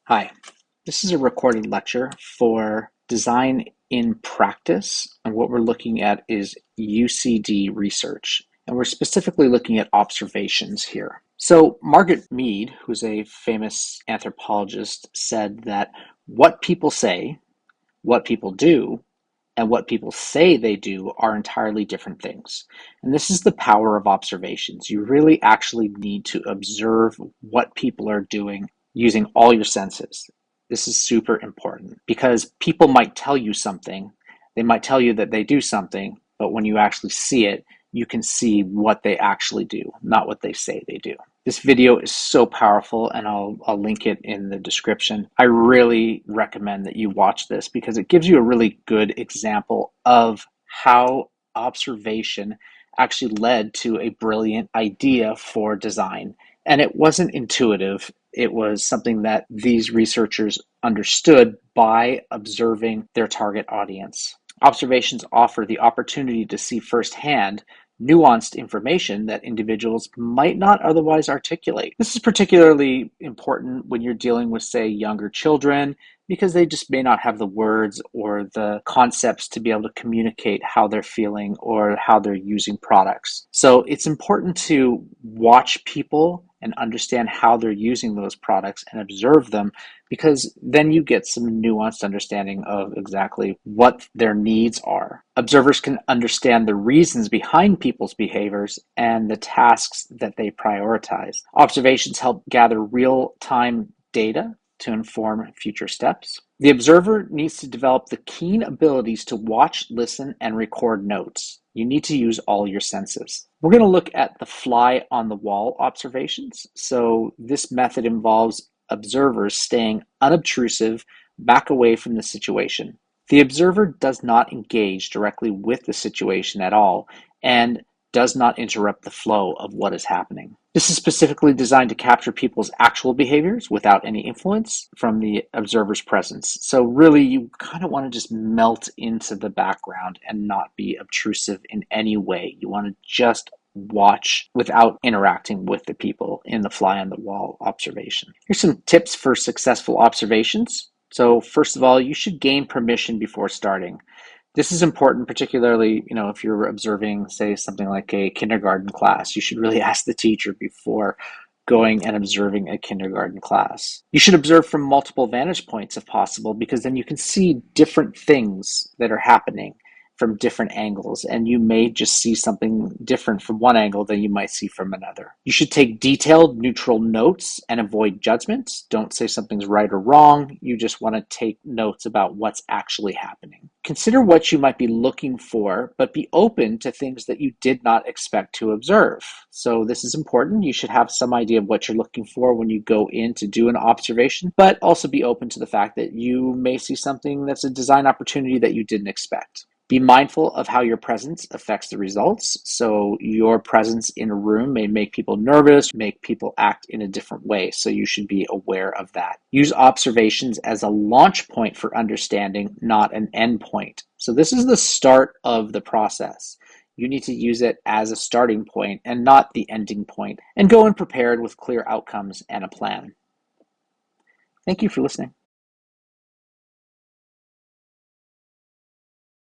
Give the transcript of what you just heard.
Hi, this is a recorded lecture for design in practice, and what we're looking at is UCD research, and we're specifically looking at observations here. So Margaret Mead, who's a famous anthropologist, said that what people say, what people do, and what people say they do are entirely different things. And this is the power of observations. You really actually need to observe what people are doing using all your senses. This is super important because people might tell you something, they might tell you that they do something, but when you actually see it, you can see what they actually do, not what they say they do. This video is so powerful, and I'll link it in the description. I really recommend that you watch this because it gives you a really good example of how observation actually led to a brilliant idea for design. And it wasn't intuitive. It was something that these researchers understood by observing their target audience. Observations offer the opportunity to see firsthand nuanced information that individuals might not otherwise articulate. This is particularly important when you're dealing with, say, younger children, because they just may not have the words or the concepts to be able to communicate how they're feeling or how they're using products. So it's important to watch people and understand how they're using those products and observe them, because then you get some nuanced understanding of exactly what their needs are. Observers can understand the reasons behind people's behaviors and the tasks that they prioritize. Observations help gather real-time data to inform future steps. The observer needs to develop the keen abilities to watch, listen, and record notes. You need to use all your senses. We're going to look at the fly on the wall observations. So this method involves observers staying unobtrusive, back away from the situation. The observer does not engage directly with the situation at all and does not interrupt the flow of what is happening. This is specifically designed to capture people's actual behaviors without any influence from the observer's presence. So really, you kind of want to just melt into the background and not be obtrusive in any way. You want to just watch without interacting with the people in the fly on the wall observation. Here's some tips for successful observations. So first of all, you should gain permission before starting. This is important, particularly, if you're observing, say, something like a kindergarten class. You should really ask the teacher before going and observing a kindergarten class. You should observe from multiple vantage points if possible, because then you can see different things that are happening from different angles, and you may just see something different from one angle than you might see from another. You should take detailed, neutral notes and avoid judgments. Don't say something's right or wrong. You just want to take notes about what's actually happening. Consider what you might be looking for, but be open to things that you did not expect to observe. So this is important. You should have some idea of what you're looking for when you go in to do an observation, but also be open to the fact that you may see something that's a design opportunity that you didn't expect. Be mindful of how your presence affects the results. So your presence in a room may make people nervous, make people act in a different way. So you should be aware of that. Use observations as a launch point for understanding, not an end point. So this is the start of the process. You need to use it as a starting point and not the ending point, and go in prepared with clear outcomes and a plan. Thank you for listening.